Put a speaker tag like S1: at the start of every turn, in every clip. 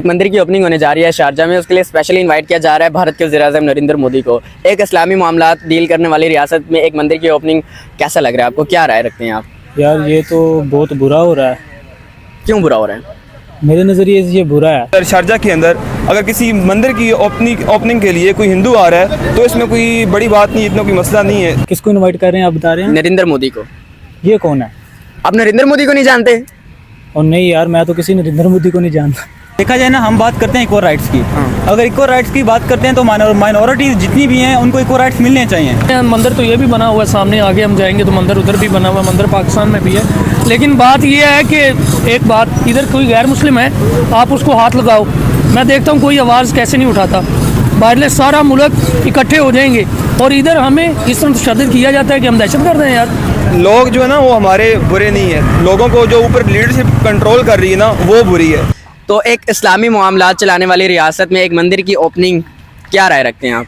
S1: एक मंदिर की ओपनिंग होने जा रही है शारजा में, उसके लिए स्पेशली इनवाइट किया जा रहा है भारत के वज़ीर-ए-आज़म नरेंद्र मोदी को। एक इस्लामी मामलात डील करने वाली रियासत में एक मंदिर की ओपनिंग कैसा लग रहा है आपको, क्या राय रखते हैं आप?
S2: यार ये तो बहुत बुरा हो रहा है।
S1: क्यों बुरा हो रहा है?
S2: मेरे नज़रिए से ये बुरा है।
S3: शारजा के अंदर अगर किसी मंदिर की ओपनिंग के लिए कोई हिंदू आ रहा है तो इसमें कोई बड़ी बात नहीं, इतना कोई मसला नहीं है।
S2: किसको इनवाइट कर रहे हैं आप बता रहे हैं?
S1: नरेंद्र मोदी को।
S2: ये कौन है?
S1: आप नरेंद्र मोदी को नहीं जानते?
S2: और नहीं यार, मैं तो किसी नरेंद्र मोदी को नहीं जानता।
S4: देखा जाए ना, हम बात करते हैं इक्वल राइट्स की। अगर इक्वल राइट्स की बात करते हैं तो माइनॉरिटीज जितनी भी हैं उनको इक्वल राइट्स मिलने चाहिए।
S5: मंदिर तो ये भी बना हुआ है, सामने आगे हम जाएंगे तो मंदिर उधर भी बना हुआ है, मंदिर पाकिस्तान में भी है। लेकिन बात ये है कि एक बात, इधर कोई गैर मुस्लिम है आप उसको हाथ लगाओ, मैं देखता हूँ कोई आवाज़ कैसे नहीं उठाता। बाहर सारा मुल्क इकट्ठे हो जाएंगे और इधर हमें इस तरह तशद्दुद किया जाता है कि हम दहशत गर्द हैं यार।
S3: लोग जो है ना वो हमारे बुरे नहीं है, लोगों को जो ऊपर लीडरशिप कंट्रोल कर रही है ना वो बुरी है।
S1: तो एक इस्लामी मामलात चलाने वाली रियासत में एक मंदिर की ओपनिंग, क्या राय रखते हैं आप?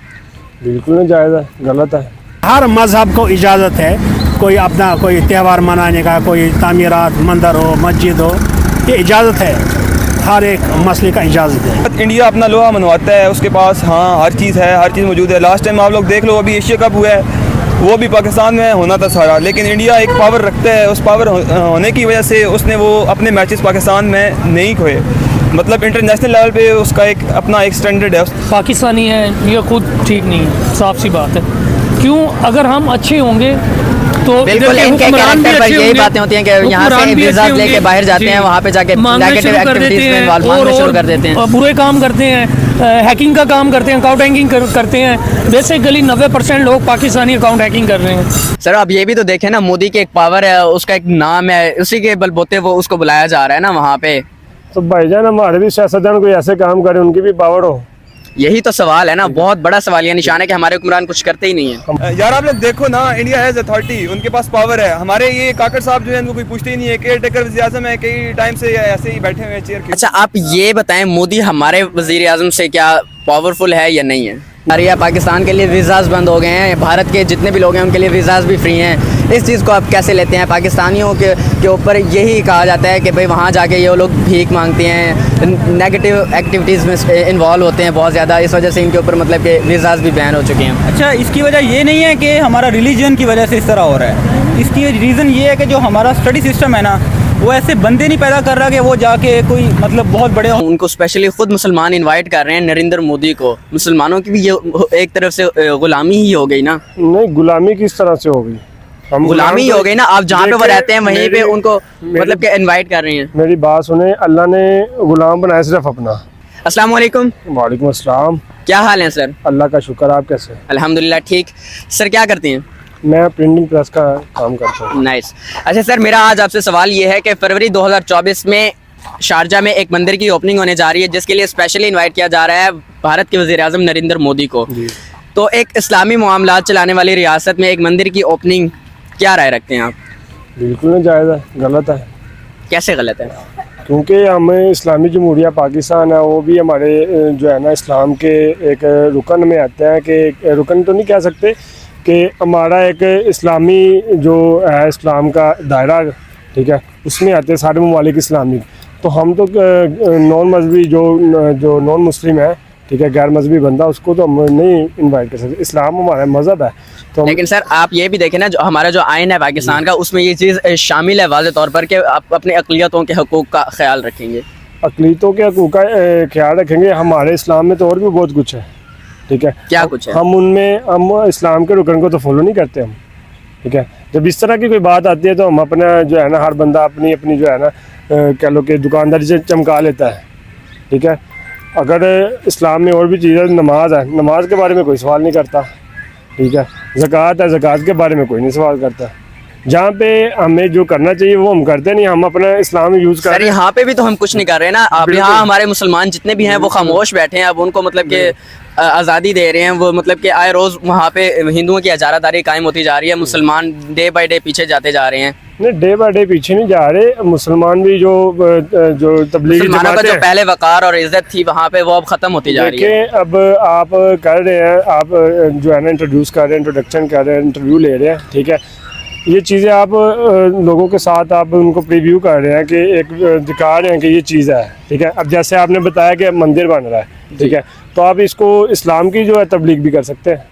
S6: बिल्कुल नहीं जायज़ है, गलत है।
S7: हर मज़हब को इजाज़त है कोई अपना कोई त्यौहार मनाने का, कोई तामीरात मंदिर हो मस्जिद हो, ये इजाज़त है, हर एक मसले का इजाज़त है।
S3: इंडिया अपना लोहा मनवाता है, उसके पास हाँ हर चीज़ है, हर चीज़ मौजूद है। लास्ट टाइम आप लोग देख लो, अभी एशिया कप हुआ है वो भी पाकिस्तान में होना था सारा, लेकिन इंडिया एक पावर रखता है, उस पावर होने की वजह से उसने वो अपने मैचेस पाकिस्तान में नहीं खोए। मतलब इंटरनेशनल लेवल पे उसका एक अपना एक स्टैंडर्ड है।
S5: पाकिस्तानी है ये खुद ठीक नहीं है, साफ सी बात है। क्यों? अगर हम अच्छे होंगे तो
S1: बिल्कुल इनके कैरेक्टर पर यही बातें होती हैं कि यहाँ से वीज़ा लेके बाहर जाते हैं, वहाँ पे जाके नेगेटिव एक्टिविटीज में इन्वॉल्व होना शुरू कर देते हैं,
S5: बुरे काम करते हैं, हैकिंग का काम करते हैं, अकाउंट हैकिंग करते हैं। बेसिकली 90% लोग पाकिस्तानी अकाउंट हैकिंग कर रहे हैं।
S1: सर अब ये भी तो देखें ना, मोदी की एक पावर है, उसका एक नाम है, उसी के बलबूते वो उसको बुलाया जा रहा है ना वहाँ पे।
S6: तो भाईजान हमारे भी सियासतदान कोई ऐसे काम करे उनकी भी पावर हो,
S1: यही तो सवाल है ना, बहुत बड़ा सवाल ये निशान है कि हमारे हुक्मरान कुछ करते ही नहीं है।
S3: यार आप लोग देखो ना, इंडिया हैज अथॉरिटी, उनके पास पावर है। हमारे ये काकड़ साहब जो है उनको कोई पूछते ही नहीं है। केयर टेकर वज़ीर-ए-आज़म है, कई टाइम से ऐसे ही बैठे हुए हैं चेयर के।
S1: अच्छा आप ये बताएं, मोदी हमारे वज़ीर-ए-आज़म से क्या पावरफुल है या नहीं है? अरे पाकिस्तान के लिए वीज़ाज़ बंद हो गए हैं, भारत के जितने भी लोग हैं उनके लिए वीज़ाज़ भी फ्री हैं। इस चीज़ को आप कैसे लेते हैं? पाकिस्तानियों के ऊपर यही कहा जाता है कि भाई वहाँ जाके ये लोग भीख मांगते हैं, नेगेटिव एक्टिविटीज़ में इन्वॉल्व होते हैं बहुत ज़्यादा, इस वजह से इनके ऊपर मतलब कि वीज़ाज़ भी बैन हो चुके हैं।
S4: अच्छा, इसकी वजह ये नहीं है कि हमारा रिलीजन की वजह से इस तरह हो रहा है। इसकी रीज़न ये है कि जो हमारा स्टडी सिस्टम है ना, वो ऐसे बंदे नहीं पैदा कर रहा कि वो जाके कोई मतलब बहुत बड़े
S1: उनको स्पेशली खुद मुसलमान इनवाइट कर रहे हैं नरेंद्र मोदी को। मुसलमानों की भी ये एक तरफ से गुलामी ही हो गई ना?
S6: नहीं, गुलामी किस तरह से हो गई? हम
S1: गुलामी हो गई ना, आप जहाँ पे वो रहते हैं वहीं पे उनको मतलब कि इनवाइट कर रहे हैं।
S6: मेरी बात सुने, अल्लाह ने गुलाम बनाया सिर्फ अपना।
S1: अस्सलाम वालेकुम।
S6: वालेकुम अस्सलाम।
S1: क्या हाल है सर?
S6: अल्लाह का शुक्र, आप कैसे?
S1: अल्हम्दुलिल्लाह ठीक। सर क्या करते हैं?
S6: मैं प्रिंटिंग प्रेस का काम करता हूँ।
S1: नाइस। अच्छा सर, मेरा आज आपसे सवाल ये है कि फरवरी 2024 में शारजा में एक मंदिर की ओपनिंग होने जा रही है, जिसके लिए स्पेशली इनवाइट किया जा रहा है भारत के वज़ीर-ए-आज़म नरेंद्र मोदी को। तो एक इस्लामी मामलात चलाने वाली रियासत में एक मंदिर की ओपनिंग, क्या राय रखते हैं आप?
S6: बिल्कुल नहीं जायज़ है, गलत है।
S1: कैसे गलत है?
S6: क्योंकि हमें इस्लामी जमहूरिया पाकिस्तान है, वो भी हमारे जो है ना इस्लाम के एक रुकन में आता है, कि रुकन तो नहीं कह सकते कि हमारा एक इस्लामी जो है इस्लाम का दायरा, ठीक है, उसमें आते हैं सारे ममालिक इस्लामी। तो हम तो नॉन मजहबी जो नॉन मुस्लिम है, ठीक है, गैर मजहबी बंदा, उसको तो हम नहीं इनवाइट कर सकते। इस्लाम हमारा मज़हब है। तो
S1: लेकिन सर आप ये भी देखें ना, जो हमारा जो आइन है पाकिस्तान का, उसमें ये चीज़ शामिल है वाज़े तौर पर कि आप अपने अक़लियतों के हकूक़ का ख्याल रखेंगे।
S6: अक़लियतों के हकूक़ का ख्याल रखेंगे। हमारे इस्लाम में तो और भी बहुत कुछ है, ठीक है,
S1: क्या कुछ है?
S6: हम इस्लाम के रुकन को तो फॉलो नहीं करते हम, ठीक है। जब इस तरह की कोई बात आती है तो हम अपना जो है ना, हर बंदा अपनी अपनी जो है ना कह लो कि दुकानदारी से चमका लेता है, ठीक है। अगर इस्लाम में और भी चीज़ें, नमाज है, नमाज के बारे में कोई सवाल नहीं करता, ठीक है। ज़कात है, ज़कात के बारे में कोई नहीं सवाल करता। जहाँ पे हमें जो करना चाहिए वो हम करते नहीं, हम अपना इस्लाम यूज़ कर रहे हैं।
S1: यहाँ पे भी तो हम कुछ नहीं कर रहे हैं ना। आप यहाँ हमारे मुसलमान जितने भी हैं वो खामोश बैठे हैं, अब उनको मतलब कि आज़ादी दे रहे हैं। वो मतलब कि आए रोज़ वहाँ पे हिंदुओं की हजारादारी कायम होती जा रही है, मुसलमान डे बाय डे पीछे जाते जा रहे हैं।
S6: नहीं, डे बाय डे पीछे नहीं जा रहे। मुसलमान भी जो तबलीगी
S1: मुसलमानों का जो पहले वकार और इज्जत थी वहाँ पे, वो अब ख़त्म होती जा रही है।
S6: अब आप कर रहे हैं, आप जो है ना इंट्रोड्यूस कर रहे हैं, इंट्रोडक्शन कर रहे हैं, इंटरव्यू ले रहे हैं, ठीक है। ये चीज़ें आप लोगों के साथ आप उनको प्रीव्यू कर रहे हैं कि एक दिखा रहे हैं कि ये चीज़ है, ठीक है। अब जैसे आपने बताया कि मंदिर बन रहा है, ठीक है, तो आप इसको इस्लाम की जो है तबलीग भी कर सकते हैं,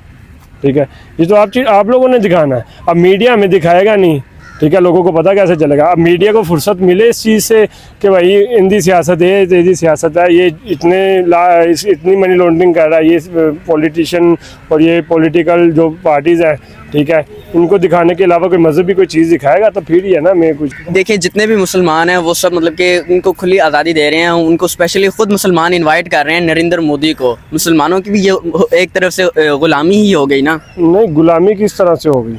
S6: ठीक है। ये तो आप लोगों ने दिखाना है। अब मीडिया में दिखाएगा नहीं, ठीक है, लोगों को पता कैसे चलेगा। अब मीडिया को फुर्सत मिले इस चीज़ से कि भाई इंदी सियासत है, तेजी सियासत है, ये इतनी मनी लॉन्ड्रिंग कर रहा है, ये पॉलिटिशियन और ये पॉलिटिकल जो पार्टीज़ हैं, ठीक है, इनको दिखाने के अलावा कोई मजहबी कोई चीज़ दिखाएगा तो फिर ही है ना। मैं कुछ
S1: देखिए जितने भी मुसलमान हैं वो सब मतलब कि उनको खुली आज़ादी दे रहे हैं, उनको स्पेशली ख़ुद मुसलमान इनवाइट कर रहे हैं नरेंद्र मोदी को। मुसलमानों की भी ये एक तरफ से गुलामी ही हो गई ना।
S6: नहीं, गुलामी किस तरह से होगी?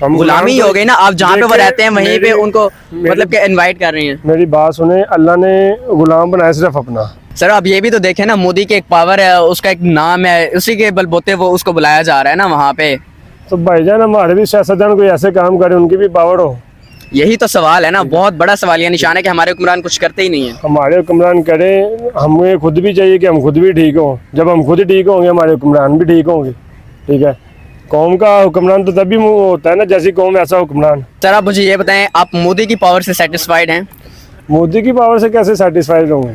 S6: हम
S1: गुलामी ही हो गई ना। आप जहाँ पे वो
S6: देखिए,
S1: रहते हैं वहीं पे उनको मतलब कि इनवाइट कर रही हैं।
S6: मेरी बात सुने, अल्लाह ने गुलाम बनाया सिर्फ अपना।
S1: सर आप ये भी तो देखें ना, मोदी की एक पावर है, उसका एक नाम है, उसी के बलबूते वो उसको बुलाया जा रहा है ना वहाँ पे।
S6: तो भाईजान हमारे भी सियासतदान कोई ऐसे काम करे उनकी भी पावर हो।
S1: यही तो सवाल है ना, बहुत बड़ा सवाल ये निशान है कि हमारे हुक्मरान कुछ करते ही नहीं है।
S6: हमारे हुक्मरान करें, हमें खुद भी चाहिए कि हम खुद भी ठीक हों। जब हम खुद ठीक होंगे हमारे हुक्मरान भी ठीक होंगे, ठीक है। कौम का हुक्मरान तो तभी होता है ना जैसी कौम ऐसा हुक्मरान।
S1: सर आप मुझे ये बताएं, आप मोदी की पावर से सेटिस्फाइड हैं?
S6: मोदी की पावर से कैसे सेटिस्फाइड होंगे?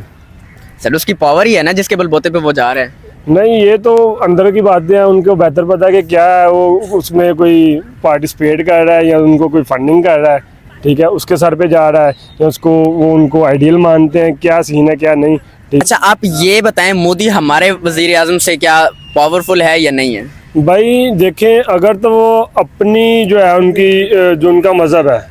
S1: सर उसकी पावर ही है ना जिसके बलबूते पे वो जा रहा है।
S6: नहीं, ये तो अंदर की बातें हैं, उनको बेहतर पता है कि क्या है वो उसमें कोई पार्टिसिपेट कर रहा है या उनको कोई फंडिंग कर रहा है, ठीक है, उसके सर पे जा रहा है या उसको वो उनको आइडियल मानते हैं, क्या सीन है क्या नहीं, ठीक।
S1: अच्छा आप ये बताएं, मोदी हमारे वजीर आजम से क्या पावरफुल है या नहीं है?
S6: भाई देखें, अगर तो वो अपनी जो है उनकी जो उनका मज़हब है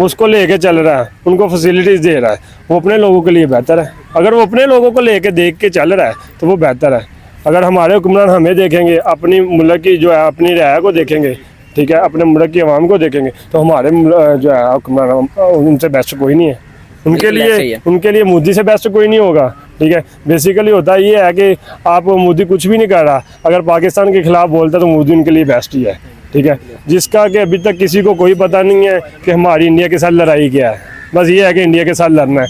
S6: उसको लेके चल रहा है, उनको फैसिलिटीज़ दे रहा है, वो अपने लोगों के लिए बेहतर है। अगर वो अपने लोगों को लेके देख के चल रहा है तो वो बेहतर है। अगर हमारे हुक्मरान हमें देखेंगे, अपनी मुल्क की जो है अपनी रियाया को देखेंगे, ठीक है, अपने मुल्क की आवाम को देखेंगे, तो हमारे जो है हुक्मरान उनसे बेस्ट कोई नहीं है। उनके लिए मोदी से बेस्ट कोई नहीं होगा, ठीक है। बेसिकली होता ये है कि आप मोदी कुछ भी नहीं कर रहा, अगर पाकिस्तान के खिलाफ बोलता तो मोदी उनके लिए बेस्ट ही है, ठीक है। जिसका कि अभी तक किसी को कोई पता नहीं है कि हमारी इंडिया के साथ लड़ाई क्या है। बस ये है कि इंडिया के साथ लड़ना है,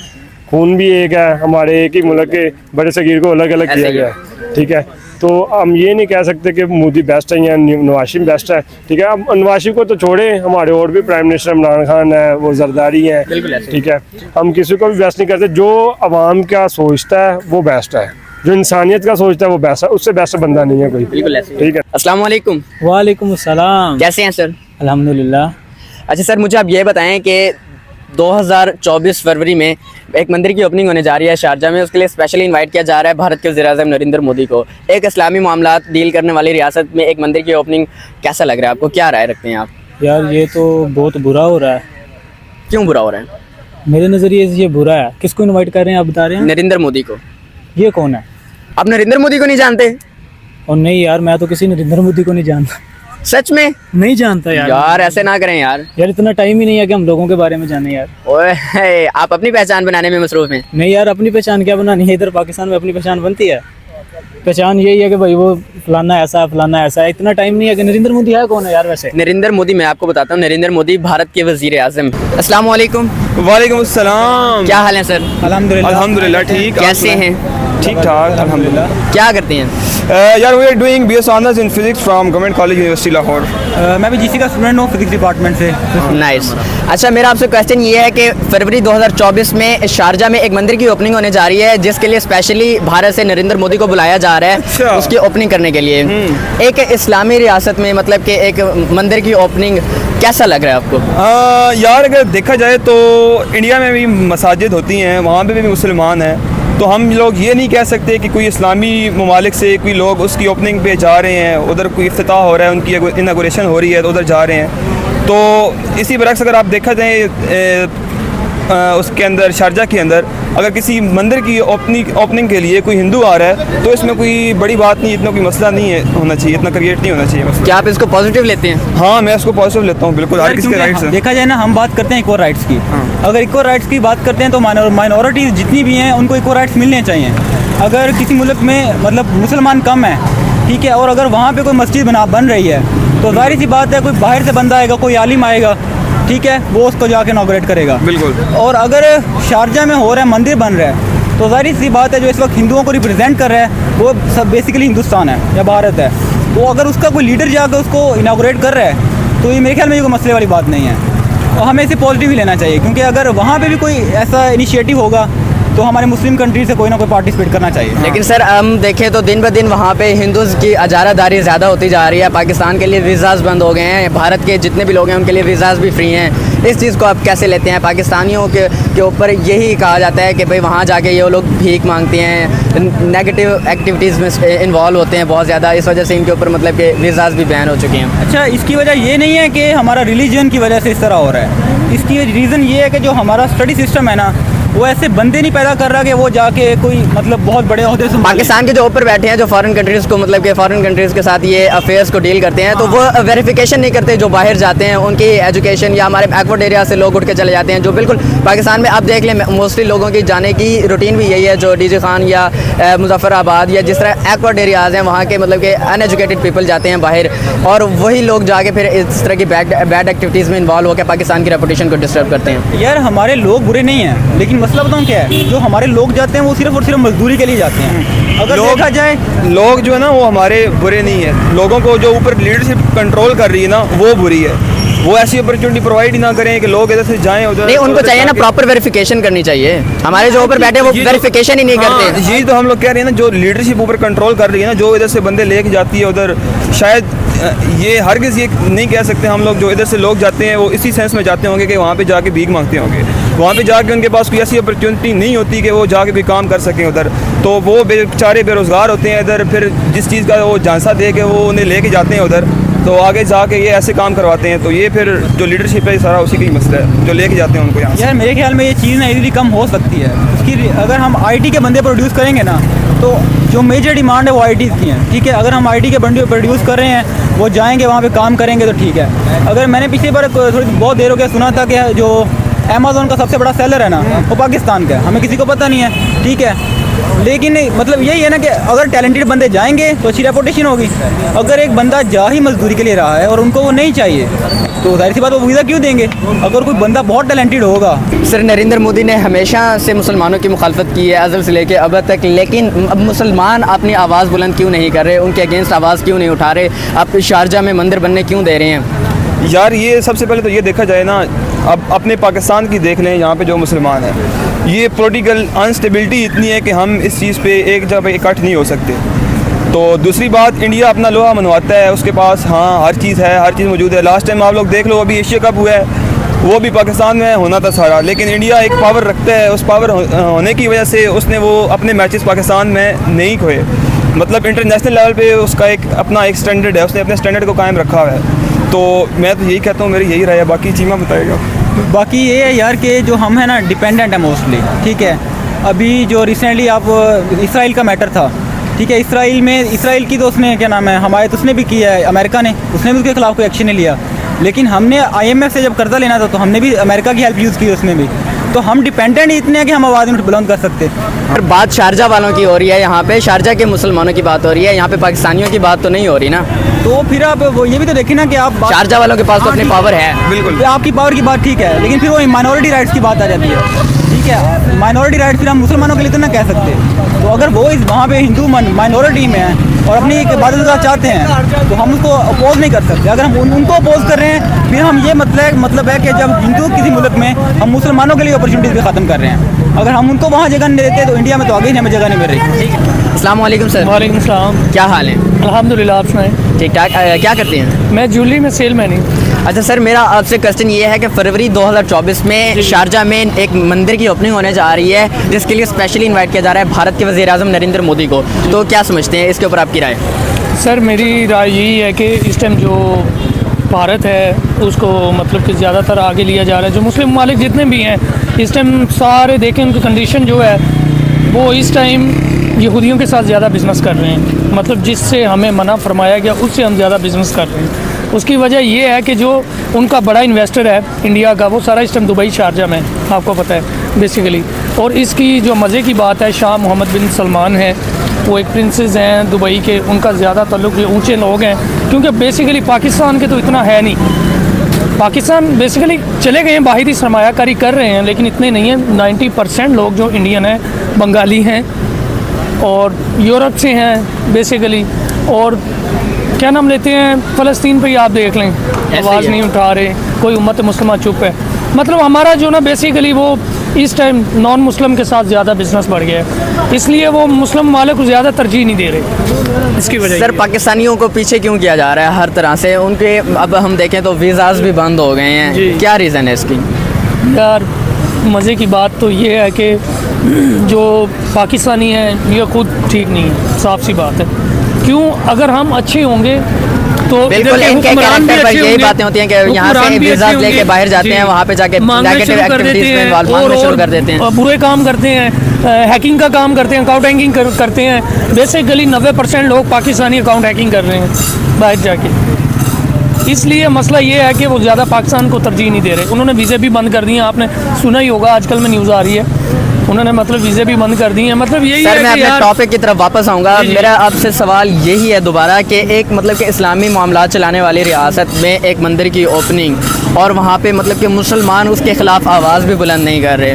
S6: खून भी एक है, हमारे एक ही मुल्क के बड़े सगीर को अलग अलग किया गया है, ठीक है। तो हम ये नहीं कह सकते कि मोदी बेस्ट है या नवाज शरीफ बेस्ट है, ठीक है। अब नवाज शरीफ को तो छोड़े, हमारे और भी प्राइम मिनिस्टर इमरान खान है, वो जरदारी है, ठीक है। हम किसी को भी बेस्ट नहीं करते। जो आवाम का सोचता है वो बेस्ट है, जो इंसानियत का सोचता है वो बेस्ट है, उससे बेस्ट बंदा नहीं है कोई, ठीक है।
S1: अस्सलाम वालेकुम।
S2: वालेकुम अस्सलाम।
S1: कैसे हैं सर?
S2: अल्हम्दुलिल्लाह।
S1: अच्छा सर मुझे आप ये बताएं कि 2024 फरवरी में एक मंदिर की ओपनिंग होने जा रही है शारजा में, उसके लिए स्पेशली इनवाइट किया जा रहा है भारत के वज़ीर-ए-आज़म नरेंद्र मोदी को। एक इस्लामी मामलात डील करने वाली रियासत में एक मंदिर की ओपनिंग कैसा लग रहा है आपको? क्या राय रखते हैं आप?
S2: यार ये तो बहुत बुरा हो रहा है।
S1: क्यों बुरा हो रहा है?
S2: मेरे नज़रिए से ये बुरा है। किसको इनवाइट कर रहे हैं आप बता रहे हैं?
S1: नरेंद्र मोदी को।
S2: ये कौन है?
S1: आप नरेंद्र मोदी को नहीं जानते?
S2: और नहीं यार, मैं तो किसी नरेंद्र मोदी को नहीं जानता।
S1: सच में?
S2: नहीं जानता यार।
S1: यार ऐसे ना करें यार।
S2: यार इतना टाइम ही नहीं है कि हम लोगों के बारे में जाने यार।
S1: ओए आप अपनी पहचान बनाने में मसरूफ हैं।
S2: नहीं यार, अपनी पहचान क्या बनानी है? इधर पाकिस्तान में अपनी पहचान बनती है। पहचान यही है कि भाई वो फलाना ऐसा है, फलाना ऐसा है। इतना टाइम नहीं है कि नरेंद्र मोदी है कौन है यार वैसे?
S1: नरेंद्र मोदी, मैं आपको बताता हूँ, नरेंद्र मोदी भारत के वजीर आजम। अस्सलाम वालेकुम।
S3: वालेकुम अस्सलाम।
S1: क्या हाल है सर?
S3: अल्हम्दुलिल्लाह ठीक।
S1: कैसे हैं?
S3: ठीक ठाक अल्हम्दुलिल्लाह।
S1: क्या करते हैं?
S3: यार we are doing BS honours in physics from government college university Lahore.
S4: मैं भी जीसी का स्टूडेंट हूँ, फिजिक्स डिपार्टमेंट से।
S1: नाइस। अच्छा मेरा आपसे क्वेश्चन ये है कि फरवरी 2024 में शारजा में एक मंदिर की ओपनिंग होने जा रही है, जिसके लिए स्पेशली भारत से नरेंद्र मोदी को बुलाया जा रहा है।
S3: अच्छा।
S1: उसकी ओपनिंग करने के लिए एक इस्लामी रियासत में मतलब कि एक मंदिर की ओपनिंग कैसा लग रहा है आपको?
S3: यार अगर देखा जाए तो इंडिया में भी मसाजिद होती हैं, वहाँ पे भी मुसलमान हैं, तो हम लोग ये नहीं कह सकते कि कोई इस्लामी ममालिक से कोई लोग उसकी ओपनिंग पे जा रहे हैं, उधर कोई इफ्तिताह हो रहा है, उनकी इनागोरेशन हो रही है तो उधर जा रहे हैं। तो इसी बरक्स अगर आप देखा जाए उसके अंदर शारजा के अंदर अगर किसी मंदिर की ओपनिंग के लिए कोई हिंदू आ रहा है तो इसमें कोई बड़ी बात नहीं, इतना कोई मसला नहीं है होना चाहिए, इतना क्रिएट नहीं होना चाहिए मसला।
S1: क्या आप इसको पॉजिटिव लेते हैं?
S3: हाँ मैं इसको पॉजिटिव लेता हूँ बिल्कुल, हर किसी के राइट्स हैं।
S4: देखा जाए ना, हम बात करते हैं इक्वल राइट्स की। अगर इक्वल राइट्स की बात करते हैं तो माइनॉरिटीज़ जितनी भी हैं उनको इक्वल राइट्स मिलने चाहिए। अगर किसी मुल्क में मतलब मुसलमान कम है, ठीक है, और अगर वहाँ पे कोई मस्जिद बन रही है तो जाहिर सी बात है कोई बाहर से बंदा आएगा, कोई आलिम आएगा, ठीक है, वो उसको जाके इनॉग्रेट करेगा।
S3: बिल्कुल।
S4: और अगर शारजा में हो रहा है, मंदिर बन रहा है, तो जाहिर सी बात है जो इस वक्त हिंदुओं को रिप्रेजेंट कर रहा है वो सब बेसिकली हिंदुस्तान है या भारत है। वो अगर उसका कोई लीडर जाकर उसको इनॉग्रेट कर रहा है तो ये मेरे ख्याल में ये कोई मसले वाली बात नहीं है। और हमें इसे पॉजिटिव ही लेना चाहिए, क्योंकि अगर वहाँ पे भी कोई ऐसा इनिशिएटिव होगा तो हमारे मुस्लिम कंट्री से कोई ना कोई पार्टिसिपेट करना चाहिए।
S1: लेकिन सर हम देखें तो दिन ब दिन वहाँ पे हिंदूज़ की अजारादारी ज़्यादा होती जा रही है। पाकिस्तान के लिए वीज़ाज़ बंद हो गए हैं, भारत के जितने भी लोग हैं उनके लिए वीज़ाज़ भी फ्री हैं। इस चीज़ को आप कैसे लेते हैं? पाकिस्तानियों के ऊपर यही कहा जाता है कि भाई वहाँ जाके ये लोग भीख मांगते हैं, नेगेटिव एक्टिविटीज़ में इन्वॉल्व होते हैं बहुत ज़्यादा, इस वजह से इनके ऊपर मतलब कि वीज़ाज़ भी बैन हो चुके हैं।
S4: अच्छा, इसकी वजह ये नहीं है कि हमारा रिलीजन की वजह से इस तरह हो रहा है। इसकी रीज़न ये है कि जो हमारा स्टडी सिस्टम है ना, वो ऐसे बंदे नहीं पैदा कर रहा कि वो जाके कोई मतलब बहुत बड़े ओहदे से
S1: पाकिस्तान के जो ऊपर बैठे हैं, जो फॉरेन कंट्रीज़ को मतलब कि फॉरेन कंट्रीज़ के साथ ये अफेयर्स को डील करते हैं, तो वो वेरिफिकेशन नहीं करते जो बाहर जाते हैं उनकी एजुकेशन, या हमारे बैकवर्ड एरिया से लोग उठ के चले जाते हैं जो बिल्कुल पाकिस्तान में आप देख लें मोस्टली लोगों की जाने की रूटीन भी यही है, जो डीजे खान या मुजफ्फराबाद या जिस तरह बैकवर्ड एरियाज़ हैं वहाँ के मतलब कि अनएजुकेटेड पीपल जाते हैं बाहर, और वही लोग जाके फिर इस तरह की बैड एक्टिविटीज़ में इन्वॉल्व होकर पाकिस्तान की रेपुटेशन को डिस्टर्ब करते हैं।
S4: यार हमारे लोग बुरे नहीं हैं, लेकिन मसला बताऊँ क्या है, जो हमारे लोग जाते हैं वो सिर्फ और सिर्फ मजदूरी के लिए जाते हैं। अगर देखा जाए
S3: लोग जो है ना वो हमारे बुरे नहीं है, लोगों को जो ऊपर लीडरशिप कंट्रोल कर रही है ना वो बुरी है। वो ऐसी अपॉर्चुनिटी प्रोवाइड ही ना करें कि लोग इधर से जाएं उधर।
S1: नहीं, उनको चाहिए ना प्रॉपर वेरिफिकेशन करनी चाहिए। हमारे जो ऊपर बैठे हैं वो वेरिफिकेशन ही नहीं करते।
S3: यही तो हम लोग कह रहे हैं ना, जो लीडरशिप ऊपर कंट्रोल कर रही है ना, जो इधर से बंदे लेके जाती है उधर, शायद ये हरगिज़ ये नहीं कह सकते हम लोग, जो इधर से लोग जाते हैं वो इसी सेंस में जाते होंगे कि वहाँ पे जाके भीख मांगते होंगे, वहाँ पे जाके उनके पास कोई ऐसी अपॉर्चुनिटी नहीं होती कि वो जाके भी काम कर सकें उधर, तो वो बेचारे बेरोज़गार होते हैं इधर, फिर जिस चीज़ का वो झांसा दे के वो उन्हें लेके जाते हैं उधर, तो आगे जाके ये ऐसे काम करवाते हैं। तो ये फिर जो लीडरशिप है सारा उसी का ही मसला है, जो लेके जाते हैं उनको यहाँ।
S4: यार मेरे ख्याल में ये चीज़ ना इजीली कम हो सकती है। उसकी अगर हम आईटी के बंदे प्रोड्यूस करेंगे ना, तो जो मेजर डिमांड है वो आईटी की है, ठीक है। अगर हम आईटी के बंदे प्रोड्यूस कर रहे हैं, वो जाएंगे वहाँ पे काम करेंगे तो ठीक है। अगर मैंने पिछली बार थोड़ी बहुत देर हो गया सुना था कि जो अमेज़न का सबसे बड़ा सेलर है ना वो पाकिस्तान का है, हमें किसी को पता नहीं है, ठीक है। लेकिन मतलब यही है ना कि अगर टैलेंटेड बंदे जाएंगे तो अच्छी रेपुटेशन होगी। अगर एक बंदा जा ही मजदूरी के लिए रहा है और उनको वो नहीं चाहिए, तो जाहिर सी बात वो वीज़ा क्यों देंगे? अगर कोई बंदा बहुत टैलेंटेड होगा।
S1: सर नरेंद्र मोदी ने हमेशा से मुसलमानों की मुखालफत की है अज़ल से लेके अब तक, लेकिन अब मुसलमान अपनी आवाज़ बुलंद क्यों नहीं कर रहे, उनके अगेंस्ट आवाज़ क्यों नहीं उठा रहे, अब शारजा में मंदिर बनने क्यों दे रहे हैं?
S3: यार ये सबसे पहले तो ये देखा जाए ना, अब अपने पाकिस्तान की देख लें, यहाँ पे जो मुसलमान हैं, ये पॉलिटिकल अनस्टेबिलिटी इतनी है कि हम इस चीज़ पे एक जगह इकट्ठ नहीं हो सकते। तो दूसरी बात, इंडिया अपना लोहा मनवाता है, उसके पास हाँ हर चीज़ है, हर चीज़ मौजूद है। लास्ट टाइम आप लोग देख लो, अभी एशिया कप हुआ है, वो भी पाकिस्तान में होना था सारा, लेकिन इंडिया एक पावर रखता है, उस पावर होने की वजह से उसने वो अपने मैचेस पाकिस्तान में नहीं खोए। मतलब इंटरनेशनल लेवल पे उसका एक अपना एक स्टैंडर्ड है, उसने अपने स्टैंडर्ड को कायम रखा हुआ है। तो मैं तो यही कहता हूँ, मेरी यही राय है, बाकी चीमा बताएगा।
S4: बाकी ये है यार कि जो हम है ना डिपेंडेंट है मोस्टली, ठीक है। अभी जो रिसेंटली आप इसराइल का मैटर था, ठीक है, इसराइल की तो उसने क्या नाम है हमायत उसने भी की है, अमेरिका ने, उसने भी उसके खिलाफ कोई एक्शन नहीं लिया। लेकिन हमने IMF से जब कर्जा लेना था तो हमने भी अमेरिका की हेल्प यूज़ की उसमें भी। तो हम डिपेंडेंट ही इतने हैं कि हम आवाज़ नहीं बुलंद कर सकते।
S1: और बात शारजा वालों की हो रही है, यहाँ पे शारजा के मुसलमानों की बात हो रही है, यहाँ पे पाकिस्तानियों की बात तो नहीं हो रही ना।
S4: तो फिर आप वो ये भी तो देखिए ना कि आप
S1: शारजा वालों के पास तो अपनी पावर है,
S3: बिल्कुल
S4: आपकी पावर की बात ठीक है, लेकिन फिर वो माइनॉरिटी राइट्स की बात आ जाती है, ठीक है। माइनॉरिटी राइट्स फिर हम मुसलमानों के लिए तो ना कह सकते। तो अगर वो इस वहाँ पे हिंदू माइनॉरिटी में है और अपनी एक इबादत चाहते हैं, तो हम उसको अपोज नहीं कर सकते। अगर हम उनको अपोज कर रहे हैं, फिर हम ये मतलब है कि जब हिंदू किसी मुल्क में, हम मुसलमानों के लिए अपॉर्चुनिटीज़ भी ख़त्म कर रहे हैं। अगर हम उनको वहाँ जगह नहीं देते तो इंडिया में तो आगे ही हमें जगह नहीं मिल रही।
S1: अस्सलाम वालेकुम सर।
S5: वालेकुम सलाम।
S1: क्या हाल है?
S5: अल्हम्दुलिल्लाह, आप सुनाएं?
S1: ठीक ठाक। क्या करते हैं?
S5: मैं ज्वेलरी में सेलमैन हूँ।
S1: अच्छा सर, मेरा आपसे क्वेश्चन ये है कि फरवरी 2024 में शारजा में एक मंदिर की ओपनिंग होने जा रही है, जिसके लिए स्पेशली इनवाइट किया जा रहा है भारत के वज़ीर-ए-आज़म नरेंद्र मोदी को। तो क्या समझते हैं, इसके ऊपर आपकी राय?
S5: सर मेरी राय यही है कि इस टाइम जो भारत है उसको मतलब कि ज़्यादातर आगे लिया जा रहा है। जो मुस्लिम ममालिक जितने भी हैं इस टाइम सारे देखें, उनकी कंडीशन जो है वो इस टाइम यहूदियों के साथ ज़्यादा बिज़नेस कर रहे हैं। मतलब जिससे हमें मना फरमाया गया उससे हम ज़्यादा बिज़नेस कर रहे हैं। उसकी वजह ये है कि जो उनका बड़ा इन्वेस्टर है इंडिया का, वो सारा इस टाइम दुबई शारजा में, आपको पता है बेसिकली। और इसकी जो मज़े की बात है, शाह मोहम्मद बिन सलमान है, वो एक प्रिंसेस हैं दुबई के, उनका ज़्यादा ताल्लुक़ ऊँचे लोग हैं, क्योंकि बेसिकली पाकिस्तान के तो इतना है नहीं। पाकिस्तान बेसिकली चले गए हैं, बाहरी सरमायाकारी कर रहे हैं, लेकिन इतने नहीं हैं। 90% लोग जो इंडियन हैं बंगाली हैं और यूरोप से हैं बेसिकली। और क्या नाम लेते हैं, फ़लस्तीन पे ही आप देख लें, आवाज़ नहीं उठा रहे, कोई उम्मत मुस्लिमा चुप है। मतलब हमारा जो ना बेसिकली वो इस टाइम नॉन मुस्लिम के साथ ज़्यादा बिजनेस बढ़ गया है, इसलिए वो मुस्लिम वाले को ज़्यादा तरजीह नहीं दे रहे। इसकी वजह
S1: सर पाकिस्तानियों को पीछे क्यों किया जा रहा है हर तरह से? उनके अब हम देखें तो वीज़ाज भी बंद हो गए हैं,
S5: जी।
S1: क्या रीज़न है इसकी?
S5: यार मज़े की बात तो ये है कि जो पाकिस्तानी है ये खुद ठीक नहीं है, साफ सी बात है। क्यों? अगर हम अच्छे होंगे तो
S1: बिल्कुल, इनके कैरेक्टर पर यही बातें होती हैं कि यहाँ से वीज़ा लेके बाहर जाते हैं, वहाँ पे जाके नेगेटिव एक्टिविटीज़ में इन्वॉल्व मांगना शुरू कर देते हैं,
S5: बुरे काम करते हैं, हैकिंग का काम करते हैं, अकाउंट हैकिंग करते हैं। बेसिकली 90% लोग पाकिस्तानी अकाउंट हैकिंग कर रहे हैं बाहर जाके। इसलिए मसला ये है कि वो ज़्यादा पाकिस्तान को तरजीह नहीं दे रहे। उन्होंने वीज़े भी बंद कर दिए, आपने सुना ही होगा, आजकल में न्यूज़ आ रही है, उन्होंने मतलब वीज़े भी बंद कर दिए हैं। मतलब यही
S1: सर
S5: है
S1: मैं
S5: कि
S1: अपने
S5: यार
S1: टॉपिक की तरफ वापस आऊँगा। मेरा आपसे सवाल यही है दोबारा कि एक मतलब कि इस्लामी मामला चलाने वाली रियासत में एक मंदिर की ओपनिंग और वहाँ पे मतलब कि मुसलमान उसके ख़िलाफ़ आवाज़ भी बुलंद नहीं कर रहे,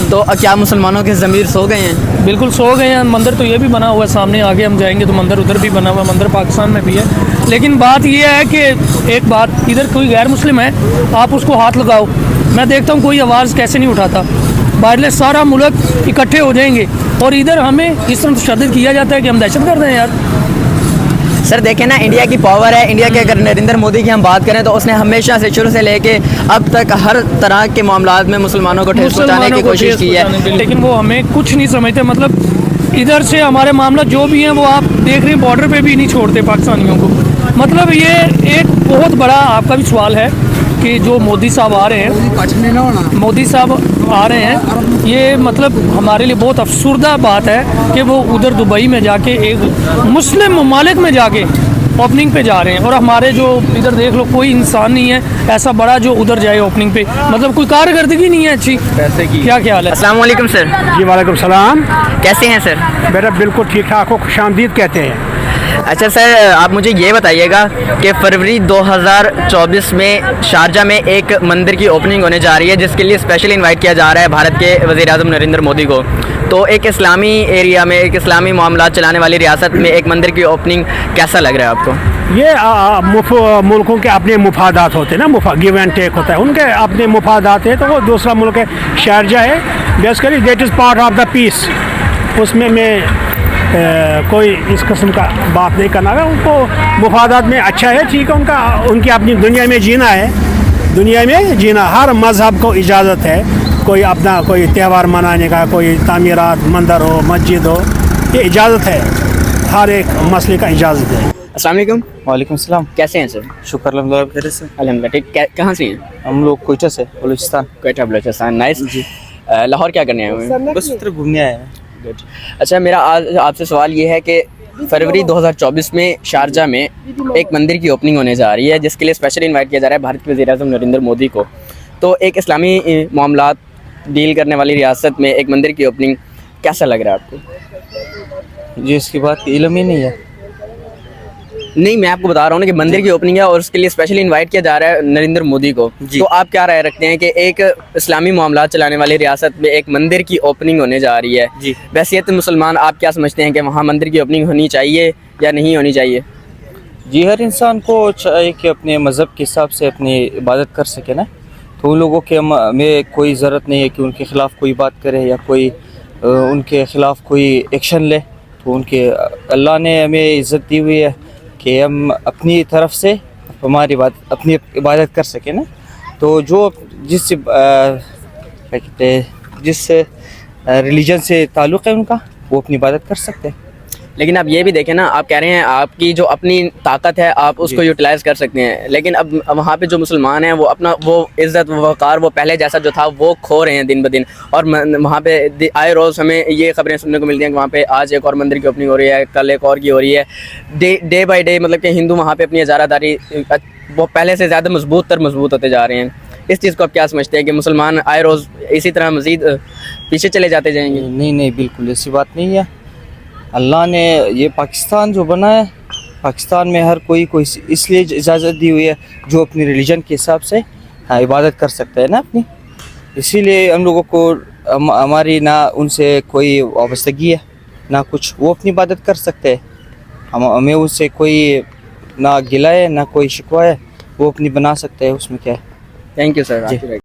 S1: तो क्या मुसलमानों के ज़मीर सो गए हैं?
S5: बिल्कुल सो गए हैं। मंदिर तो ये भी बना हुआ है, सामने आगे हम जाएंगे तो मंदिर उधर भी बना हुआ है, मंदिर पाकिस्तान में भी है। लेकिन बात ये है कि एक बात, इधर कोई गैर मुस्लिम है, आप उसको हाथ लगाओ, मैं देखता हूँ कोई आवाज़ कैसे नहीं उठाता। बाहर सारा मुल्क इकट्ठे हो जाएंगे और इधर हमें इस तरह तशद्दुद किया जाता है कि हम दहशतगर्द हैं यार।
S1: सर देखें ना, इंडिया की पावर है, इंडिया के अगर नरेंद्र मोदी की हम बात करें तो उसने हमेशा से शुरू से लेके अब तक हर तरह के मामलात में मुसलमानों को ठेस पहुँचाने की कोशिश की है,
S5: लेकिन वो हमें कुछ नहीं समझते। मतलब इधर से हमारे मामला जो भी हैं वो आप देख रहे हैं, बॉर्डर पे भी नहीं छोड़ते पाकिस्तानियों को। मतलब ये एक बहुत बड़ा आपका भी सवाल है कि जो मोदी साहब आ रहे हैं, मोदी साहब आ रहे हैं, ये मतलब हमारे लिए बहुत अफसरदा बात है कि वो उधर दुबई में जाके एक मुस्लिम ममालिक में जाके ओपनिंग पे जा रहे हैं, और हमारे जो इधर देख लो कोई इंसान नहीं है ऐसा बड़ा जो उधर जाए ओपनिंग पे। मतलब कोई कारकर्दगी नहीं है अच्छी। पैसे की क्या ख्याल है?
S1: अस्सलाम वालेकुम सर।
S7: जी वालेकुम सलाम।
S1: कैसे हैं सर?
S7: मेरा बिल्कुल ठीक ठाक हो, खुशामदीद कहते हैं।
S1: अच्छा सर, आप मुझे ये बताइएगा कि फरवरी 2024 में शारजा में एक मंदिर की ओपनिंग होने जा रही है जिसके लिए स्पेशल इनवाइट किया जा रहा है भारत के वज़ीर-ए-आज़म नरेंद्र मोदी को। तो एक इस्लामी एरिया में, एक इस्लामी मामलात चलाने वाली रियासत में एक मंदिर की ओपनिंग कैसा लग रहा है आपको?
S7: ये मुल्कों के अपने मुफादात होते हैं ना, गिव एंड टेक होता है, उनके अपने मुफादात है, तो वो दूसरा मुल्क है, शारजा है, basically that is part of the piece. उसमें मैं कोई इस किस्म का बात नहीं करना है। उनको मुफादात में अच्छा है, ठीक है, उनकी अपनी दुनिया में जीना है, दुनिया में जीना। हर मज़हब को इजाज़त है कोई अपना कोई त्यौहार मनाने का, कोई तामीरात मंदिर हो, मस्जिद हो, ये इजाज़त है, हर एक मसले का इजाज़त है।
S1: अस्सलाम वालेकुम।
S4: वालेकुम सलाम।
S1: कैसे हैं सर?
S4: शुक्र अल्हम्दुलिल्लाह खैरियत से।
S1: अल्हम्दुलिल्लाह ठीक। कहाँ से हैं?
S4: हम लोग कोयटा से, बलूचिस्तान।
S1: कोयटा बलूचिस्तान। नाइस। लाहौर क्या करने आए हुए हैं?
S4: बस उधर घूमने आए हैं।
S1: गुड। अच्छा, मेरा आज आपसे सवाल ये है कि फरवरी 2024 में शारजा में एक मंदिर की ओपनिंग होने जा रही है जिसके लिए स्पेशल इनवाइट किया जा रहा है भारत के वज़ीर-ए-आज़म नरेंद्र मोदी को। तो एक इस्लामी मामलात डील करने वाली रियासत में एक मंदिर की ओपनिंग कैसा लग रहा है आपको?
S4: जी इसकी बात की इल्म ही नहीं है।
S1: नहीं, मैं आपको बता रहा हूँ ना कि मंदिर की ओपनिंग है और उसके लिए स्पेशली इनवाइट किया जा रहा है नरेंद्र मोदी को। तो आप क्या राय रखते हैं कि एक इस्लामी मामला चलाने वाली रियासत में एक मंदिर की ओपनिंग होने जा रही है?
S4: जी।
S1: वैसियत मुसलमान आप क्या समझते हैं कि वहाँ मंदिर की ओपनिंग होनी चाहिए या नहीं होनी चाहिए?
S4: जी हर इंसान को चाहिए कि अपने मज़हब के हिसाब से अपनी इबादत कर सके ना, तो उन लोगों के में कोई ज़रूरत नहीं है कि उनके ख़िलाफ़ कोई बात करे या कोई उनके ख़िलाफ़ कोई एक्शन ले। तो उनके अल्लाह ने हमें इज़्ज़त दी हुई है कि हम अपनी तरफ से अपनी इबादत कर सकें ना। तो जो जिस क्या कहते हैं, जिस रिलीजन से ताल्लुक़ है उनका, वो अपनी इबादत कर सकते हैं।
S1: लेकिन आप ये भी देखें ना, आप कह रहे हैं आपकी जो अपनी ताकत है आप उसको यूटिलाइज़ कर सकते हैं, लेकिन अब वहाँ पे जो मुसलमान हैं वो अपना वो इज़्ज़त वो वक़ार वो पहले जैसा जो था वो खो रहे हैं दिन ब दिन। और वहाँ पे आए रोज़ हमें ये ख़बरें सुनने को मिलती हैं कि वहाँ पे आज एक और मंदिर की ओपनिंग हो रही है, कल एक और की हो रही है। डे बाई डे मतलब कि हिंदू वहाँ पर अपनी हज़ारादारी वो पहले से ज़्यादा मजबूत होते जा रहे हैं। इस चीज़ को आप क्या समझते हैं कि मुसलमान आए रोज़ इसी तरह मज़ीद पीछे चले जाते जाएंगे?
S4: नहीं, बिल्कुल ऐसी बात नहीं है। अल्लाह ने ये पाकिस्तान जो बना है, पाकिस्तान में हर कोई इसलिए इजाज़त दी हुई है जो अपनी रिलीजन के हिसाब से इबादत कर सकता है ना अपनी। इसीलिए हम लोगों को हमारी ना उनसे कोई वाबस्तगी है ना कुछ, वो अपनी इबादत कर सकते हैं, हमें उससे कोई
S8: ना गिला है ना कोई शिकवा है, वो अपनी बना सकते हैं, उसमें क्या है।
S1: Thank you sir.